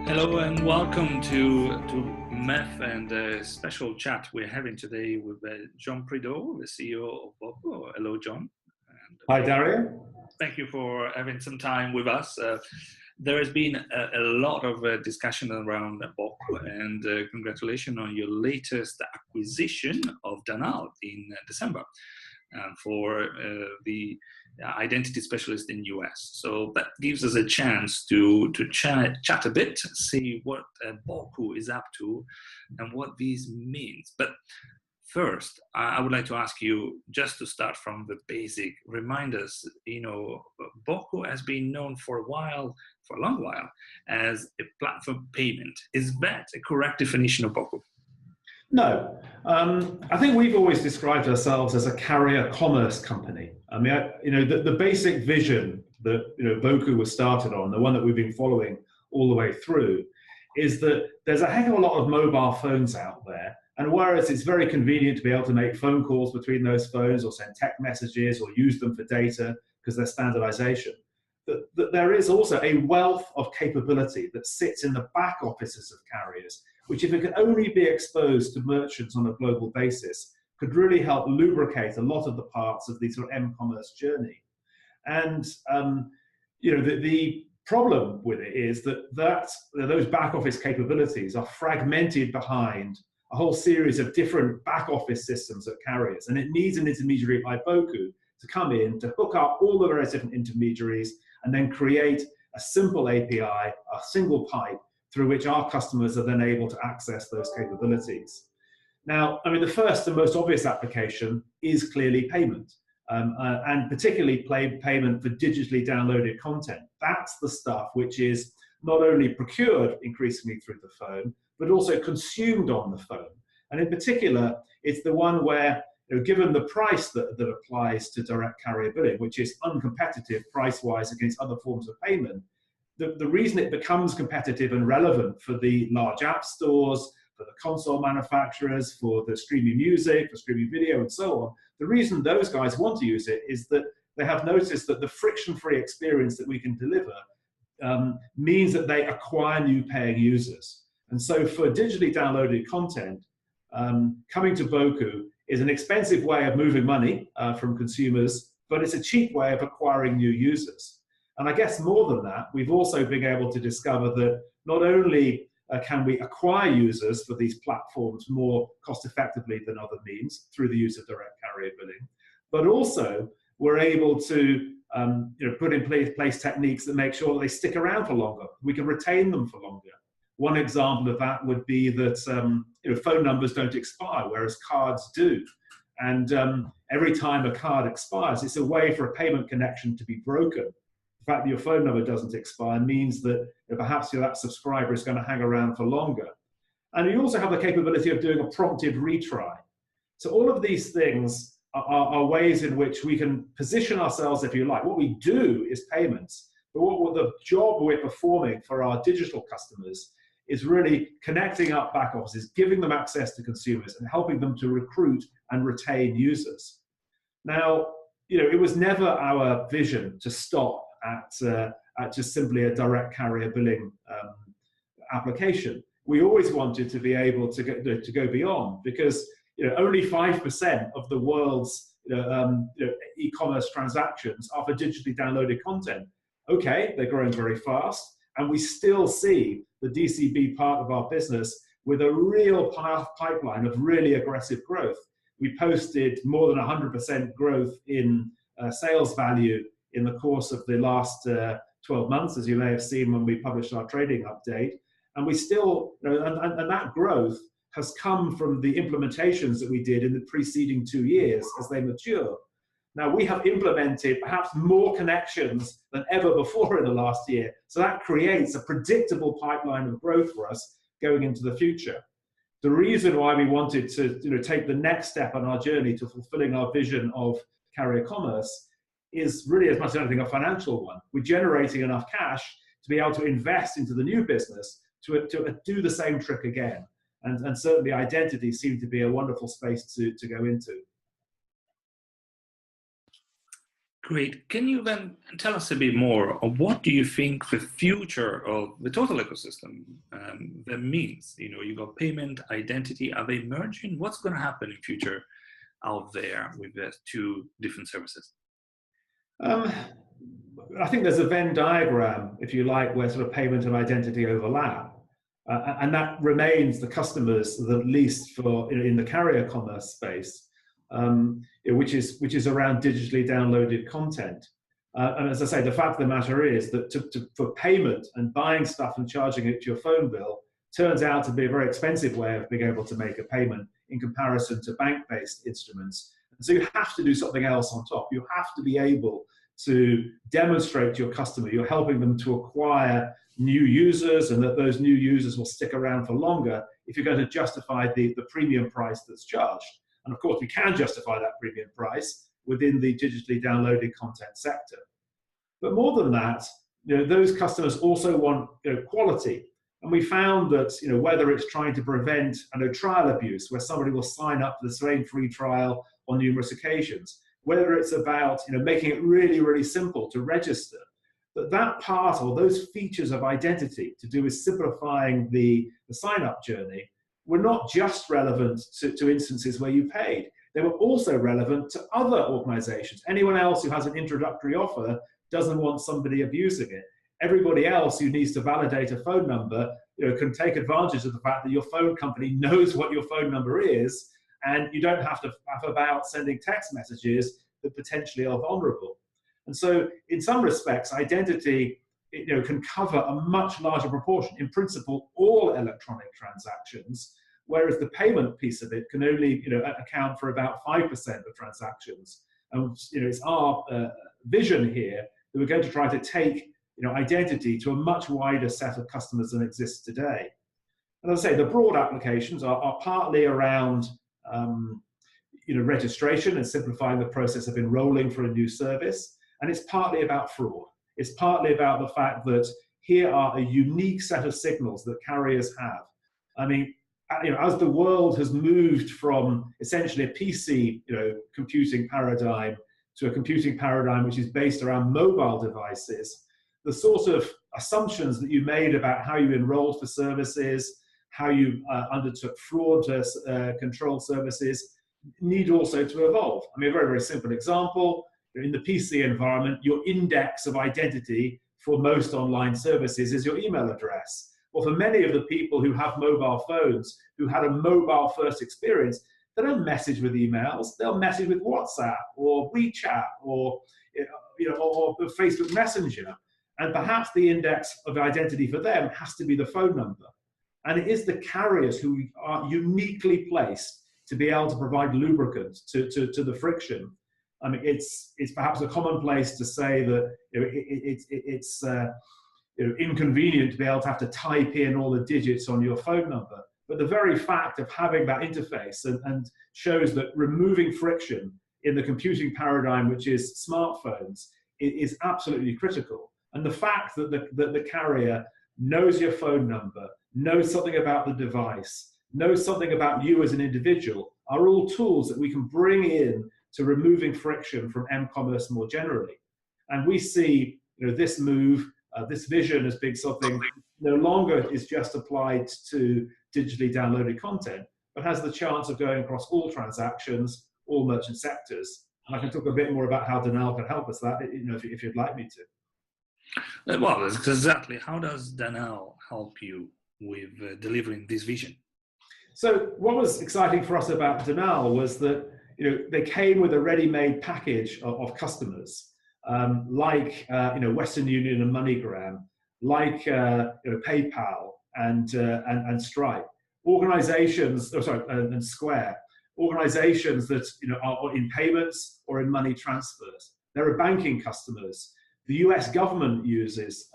Hello and welcome to MEF and a special chat we're having today with Jon Prideaux, the CEO of Boku. Hello, Jon. Hi, Dario. Thank you for having some time with us. There has been a lot of discussion around Boku, and congratulations on your latest acquisition of Danal in December for the identity specialist in US. So that gives us a chance to chat a bit, see what Boku is up to and what this means. But first, I would like to ask you, just to start from the basic, remind us, Boku has been known for a long while, as a platform payment. Is that a correct definition of Boku? No, I think we've always described ourselves as a carrier commerce company. I mean, the basic vision that Boku was started on, the one that we've been following all the way through, is that there's a heck of a lot of mobile phones out there, and whereas it's very convenient to be able to make phone calls between those phones or send text messages or use them for data because they're standardization, that there is also a wealth of capability that sits in the back offices of carriers, which, if it could only be exposed to merchants on a global basis, could really help lubricate a lot of the parts of the sort of m-commerce journey. And the problem with it is that those back office capabilities are fragmented behind a whole series of different back office systems at carriers, and it needs an intermediary like Boku to come in to hook up all the various different intermediaries and then create a simple API, a single pipe, through which our customers are then able to access those capabilities. Now, I mean, the first and most obvious application is clearly payment, and particularly payment for digitally downloaded content. That's the stuff which is not only procured increasingly through the phone, but also consumed on the phone. And in particular, it's the one where, given the price that applies to direct carrier billing, which is uncompetitive price-wise against other forms of payment, the reason it becomes competitive and relevant for the large app stores, for the console manufacturers, for the streaming music, for streaming video, and so on, the reason those guys want to use it is that they have noticed that the friction-free experience that we can deliver means that they acquire new paying users. And so for digitally downloaded content, coming to Boku is an expensive way of moving money from consumers, but it's a cheap way of acquiring new users. And I guess more than that, we've also been able to discover that not only can we acquire users for these platforms more cost effectively than other means through the use of direct carrier billing, but also we're able to put in place techniques that make sure that they stick around for longer. We can retain them for longer. One example of that would be that phone numbers don't expire, whereas cards do. And every time a card expires, it's a way for a payment connection to be broken. The fact that your phone number doesn't expire means that perhaps that subscriber is going to hang around for longer. And you also have the capability of doing a prompted retry. So all of these things are ways in which we can position ourselves, if you like. What we do is payments, but what the job we're performing for our digital customers is really connecting up back offices, giving them access to consumers and helping them to recruit and retain users. Now, it was never our vision to stop at just simply a direct carrier billing application. We always wanted to be able to go beyond, because only 5% of the world's e-commerce transactions are for digitally downloaded content. Okay, they're growing very fast, and we still see the DCB part of our business with a real pipeline of really aggressive growth. We posted more than 100% growth in sales value in the course of the last 12 months, as you may have seen when we published our trading update. And we still, and that growth has come from the implementations that we did in the preceding 2 years as they mature. Now, we have implemented perhaps more connections than ever before in the last year. So that creates a predictable pipeline of growth for us going into the future. The reason why we wanted to take the next step on our journey to fulfilling our vision of carrier commerce is really, as much as anything, a financial one. We're generating enough cash to be able to invest into the new business to do the same trick again. And certainly identity seemed to be a wonderful space to go into. Great. Can you then tell us a bit more of what do you think the future of the total ecosystem that means? You know, you got payment, identity, are they merging? What's going to happen in future out there with the two different services? I think there's a Venn diagram, if you like, where sort of payment and identity overlap. And that remains the customers, at least for in the carrier commerce space, which is around digitally downloaded content. And as I say, the fact of the matter is that for payment and buying stuff and charging it to your phone bill turns out to be a very expensive way of being able to make a payment in comparison to bank-based instruments. And so you have to do something else on top. You have to be able to demonstrate to your customer you're helping them to acquire new users and that those new users will stick around for longer if you're going to justify the premium price that's charged. And of course, we can justify that premium price within the digitally downloaded content sector. But more than that, those customers also want quality. And we found that whether it's trying to prevent trial abuse, where somebody will sign up for the same free trial on numerous occasions, whether it's about making it really, really simple to register, that part or those features of identity to do with simplifying the sign-up journey were not just relevant to instances where you paid. They were also relevant to other organizations. Anyone else who has an introductory offer doesn't want somebody abusing it. Everybody else who needs to validate a phone number can take advantage of the fact that your phone company knows what your phone number is, and you don't have to faff about sending text messages that potentially are vulnerable. And so in some respects, identity can cover a much larger proportion, in principle, all electronic transactions, whereas the payment piece of it can only account for about 5% of transactions. And it's our vision here that we're going to try to take identity to a much wider set of customers than exists today. And as I say, the broad applications are partly around registration and simplifying the process of enrolling for a new service, and it's partly about fraud. It's partly about the fact that here are a unique set of signals that carriers have. I mean, as the world has moved from essentially a PC, computing paradigm to a computing paradigm which is based around mobile devices, the sort of assumptions that you made about how you enrolled for services, how you undertook fraud control services, need also to evolve. I mean, a very, very simple example, in the PC environment, your index of identity for most online services is your email address. Well, for many of the people who have mobile phones, who had a mobile first experience, they don't message with emails, they'll message with WhatsApp or WeChat or Facebook Messenger. And perhaps the index of identity for them has to be the phone number. And it is the carriers who are uniquely placed to be able to provide lubricant to the friction. I mean, it's perhaps a commonplace to say that it's inconvenient to be able to have to type in all the digits on your phone number. But the very fact of having that interface and shows that removing friction in the computing paradigm, which is smartphones, is absolutely critical. And the fact that the carrier knows your phone number, knows something about the device, knows something about you as an individual, are all tools that we can bring in to removing friction from m-commerce more generally. And we see this move, this vision as being something no longer is just applied to digitally downloaded content, but has the chance of going across all transactions, all merchant sectors. And I can talk a bit more about how Danal can help us that, if you'd like me to. Well, that's exactly. How does Danal help you with delivering this vision? So what was exciting for us about Danal was that they came with a ready-made package of customers, like Western Union and MoneyGram, like PayPal and Stripe, organizations, and Square, organizations that are in payments or in money transfers. There are banking customers. The US government uses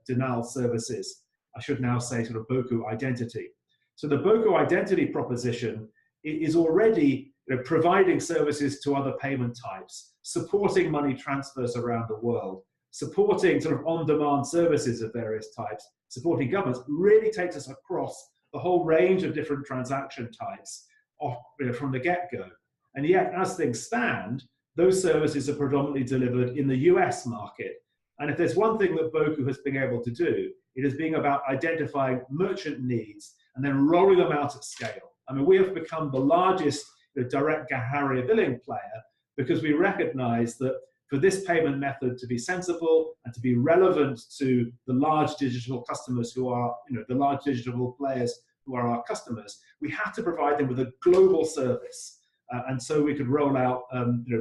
Danal services. I should now say sort of Boku identity. So the Boku identity proposition is already providing services to other payment types, supporting money transfers around the world, supporting sort of on-demand services of various types, supporting governments, really takes us across the whole range of different transaction types from the get-go. And yet, as things stand, those services are predominantly delivered in the US market. And if there's one thing that Boku has been able to do, it is being about identifying merchant needs and then rolling them out at scale. I mean, we have become the largest direct carrier billing player because we recognize that for this payment method to be sensible and to be relevant to the large digital customers who are, the large digital players who are our customers, we have to provide them with a global service. And so we could roll out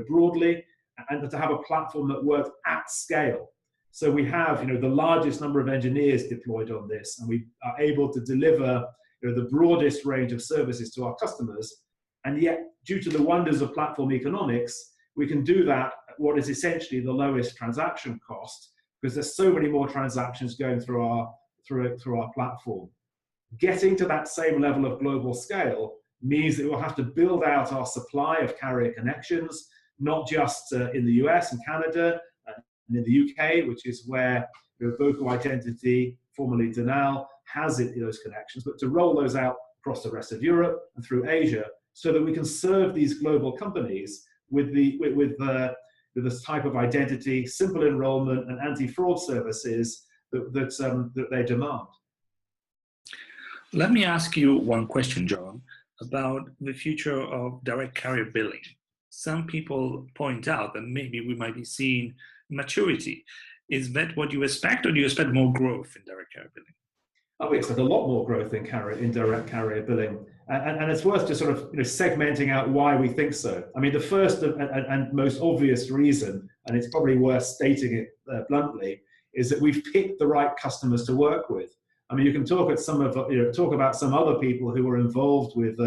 broadly and to have a platform that worked at scale. So we have the largest number of engineers deployed on this, and we are able to deliver the broadest range of services to our customers. And yet, due to the wonders of platform economics, we can do that at what is essentially the lowest transaction cost, because there's so many more transactions going through our platform. Getting to that same level of global scale means that we'll have to build out our supply of carrier connections, not just in the US and Canada and in the UK, which is where Boku Identity, formerly Danal, has those connections, but to roll those out across the rest of Europe and through Asia, so that we can serve these global companies with this type of identity, simple enrollment, and anti-fraud services that they demand. Let me ask you one question, Jon, about the future of direct carrier billing. Some people point out that maybe we might be seeing maturity. Is that what you expect, or do you expect more growth in direct carrier billing? We expect a lot more growth in direct carrier billing. And it's worth just sort of segmenting out why we think so. I mean, the first and most obvious reason, and it's probably worth stating it bluntly, is that we've picked the right customers to work with. I mean, you can talk about some other people who were involved with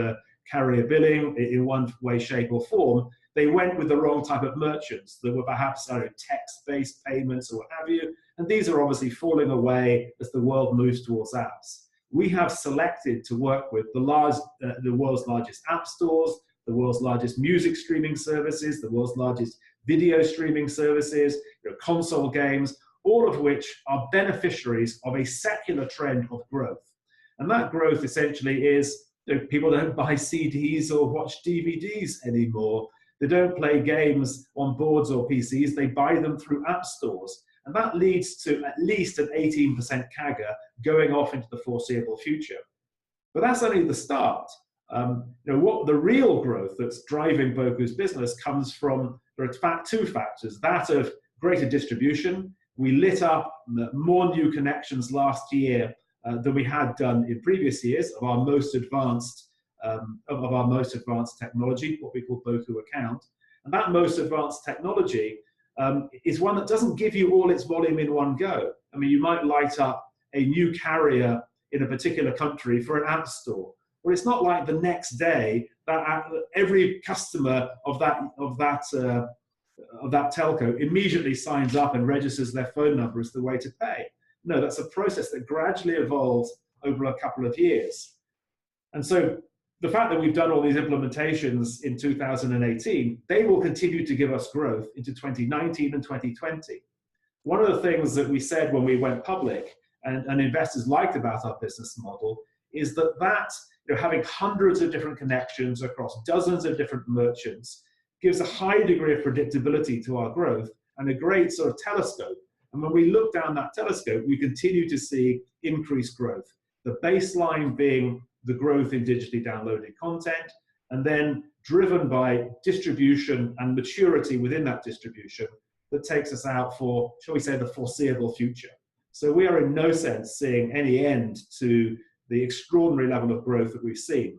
carrier billing in one way, shape, or form. They went with the wrong type of merchants that were perhaps text-based payments or what have you. And these are obviously falling away as the world moves towards apps. We have selected to work with the world's largest app stores, the world's largest music streaming services, the world's largest video streaming services, console games, all of which are beneficiaries of a secular trend of growth. And that growth essentially is people don't buy CDs or watch DVDs anymore. They don't play games on boards or PCs. They buy them through app stores. And that leads to at least an 18% CAGR going off into the foreseeable future. But that's only the start. What the real growth that's driving Boku's business comes from, there are two factors. That of greater distribution. We lit up more new connections last year than we had done in previous years of our most advanced technology, what we call Boku Account. And that most advanced technology is one that doesn't give you all its volume in one go. I mean, you might light up a new carrier in a particular country for an app store, but it's not like the next day that every customer of that telco immediately signs up and registers their phone number as the way to pay. No, that's a process that gradually evolves over a couple of years. And so the fact that we've done all these implementations in 2018, they will continue to give us growth into 2019 and 2020. One of the things that we said when we went public and investors liked about our business model is that having hundreds of different connections across dozens of different merchants gives a high degree of predictability to our growth and a great sort of telescope. And when we look down that telescope, we continue to see increased growth. The baseline being the growth in digitally downloaded content, and then driven by distribution and maturity within that distribution that takes us out for, shall we say, the foreseeable future. So we are in no sense seeing any end to the extraordinary level of growth that we've seen.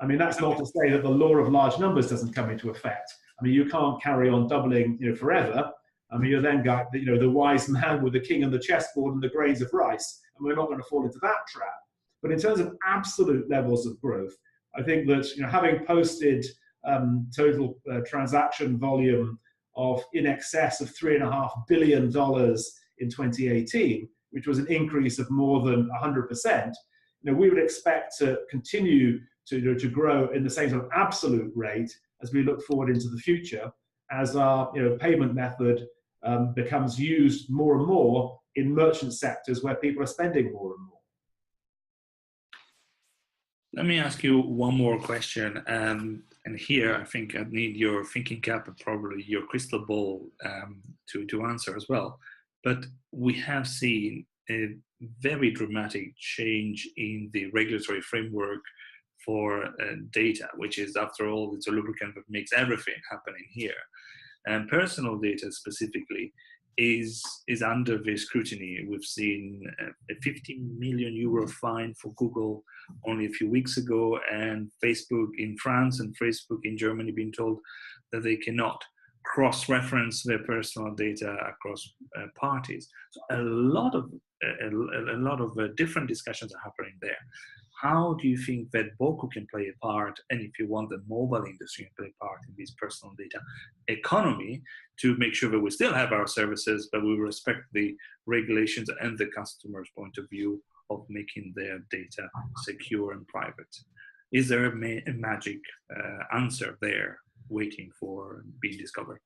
I mean, that's not to say that the law of large numbers doesn't come into effect. I mean, you can't carry on doubling forever. I mean, you then got the wise man with the king and the chessboard and the grains of rice, and we're not going to fall into that trap. But in terms of absolute levels of growth, I think that having posted total transaction volume of in excess of $3.5 billion in 2018, which was an increase of more than 100%, we would expect to continue to grow in the same sort of absolute rate as we look forward into the future, as our payment method becomes used more and more in merchant sectors where people are spending more and more. Let me ask you one more question. And here, I think I need your thinking cap and probably your crystal ball to answer as well. But we have seen a very dramatic change in the regulatory framework for data, which is, after all, it's a lubricant that makes everything happening here. And personal data specifically is under the scrutiny. We've seen a 50 million euro fine for Google only a few weeks ago, and Facebook in France and Facebook in Germany being told that they cannot cross-reference their personal data across parties. So a lot of different discussions are happening there. How do you think that Boku can play a part, and if you want, the mobile industry can play a part in this personal data economy to make sure that we still have our services, but we respect the regulations and the customer's point of view of making their data secure and private? Is there a magic answer there waiting for being discovered?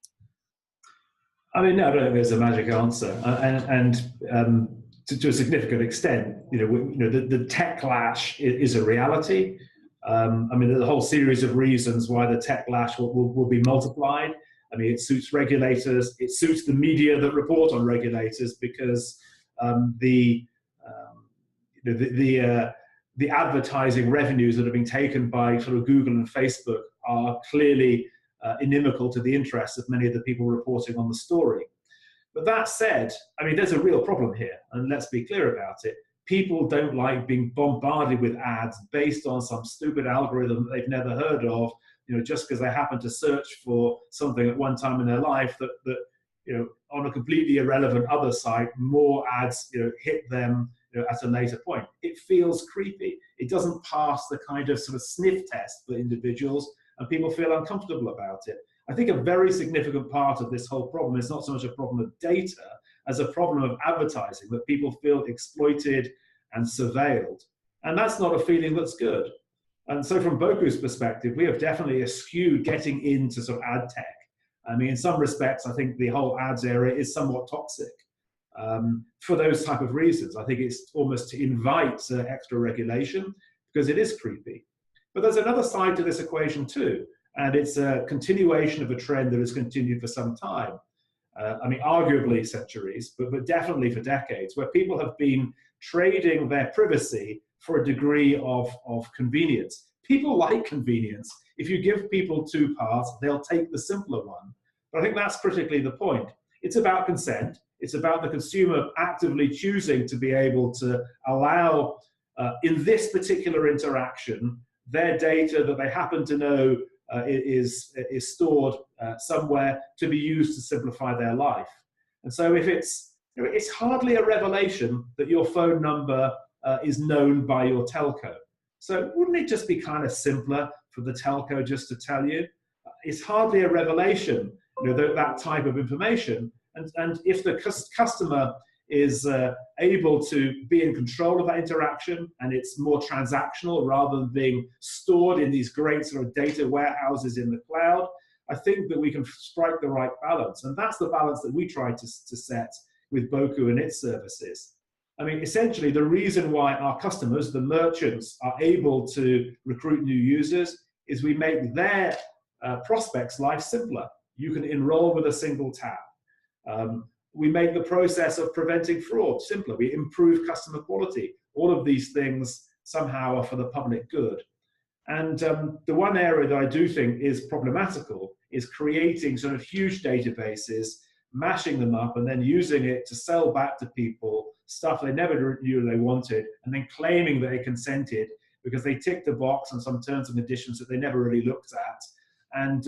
I mean, no, I don't think there's a magic answer, to a significant extent, the tech clash is a reality. I mean, there's a whole series of reasons why the tech clash will be multiplied. I mean, it suits regulators, it suits the media that report on regulators, because the advertising revenues that have been taken by sort of Google and Facebook are clearly inimical to the interests of many of the people reporting on the story. But that said, I mean, there's a real problem here, and let's be clear about it. People don't like being bombarded with ads based on some stupid algorithm that they've never heard of, just because they happen to search for something at one time in their life that on a completely irrelevant other site, more ads, hit them, at a later point. It feels creepy. It doesn't pass the kind of sort of sniff test for individuals, and people feel uncomfortable about it. I think a very significant part of this whole problem is not so much a problem of data as a problem of advertising, that people feel exploited and surveilled. And that's not a feeling that's good. And so from Boku's perspective, we have definitely eschewed getting into sort of ad tech. I mean, in some respects, I think the whole ads area is somewhat toxic for those type of reasons. I think it's almost to invite extra regulation because it is creepy. But there's another side to this equation too. And it's a continuation of a trend that has continued for some time. I mean, arguably centuries, but definitely for decades, where people have been trading their privacy for a degree of convenience. People like convenience. If you give people two paths, they'll take the simpler one. But I think that's critically the point. It's about consent. It's about the consumer actively choosing to be able to allow, in this particular interaction, their data that they happen to know is stored somewhere to be used to simplify their life. And so if it's hardly a revelation that your phone number is known by your telco. So wouldn't it just be kind of simpler for the telco just to tell you? It's hardly a revelation, that type of information. And if the customer is able to be in control of that interaction, and it's more transactional rather than being stored in these great sort of data warehouses in the cloud, I think that we can strike the right balance. And that's the balance that we try to set with Boku and its services. I mean, essentially, the reason why our customers, the merchants, are able to recruit new users is we make their prospects' life simpler. You can enroll with a single tap. We make the process of preventing fraud simpler. We improve customer quality. All of these things somehow are for the public good. And the one area that I do think is problematical is creating sort of huge databases, mashing them up, and then using it to sell back to people stuff they never knew they wanted, and then claiming that they consented because they ticked the box on some terms and conditions that they never really looked at. And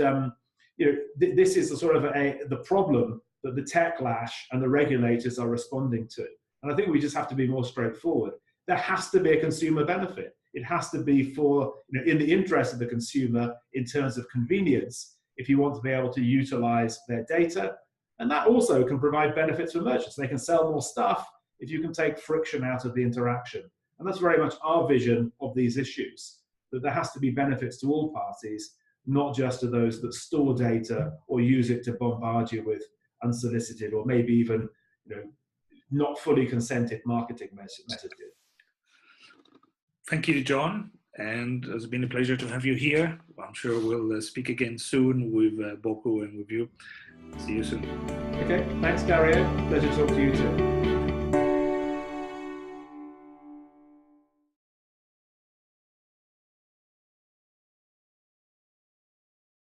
this is the sort of the problem that the tech lash and the regulators are responding to. And I think we just have to be more straightforward. There has to be a consumer benefit. It has to be for, in the interest of the consumer in terms of convenience, if you want to be able to utilize their data. And that also can provide benefits for merchants. They can sell more stuff if you can take friction out of the interaction. And that's very much our vision of these issues, that there has to be benefits to all parties, not just to those that store data or use it to bombard you with unsolicited or maybe even not fully consented marketing messages. Thank you, John. and it's been a pleasure to have you here. I'm sure we'll speak again soon with Boku and with you. See you soon. Okay, thanks, Dario. Pleasure to talk to you too.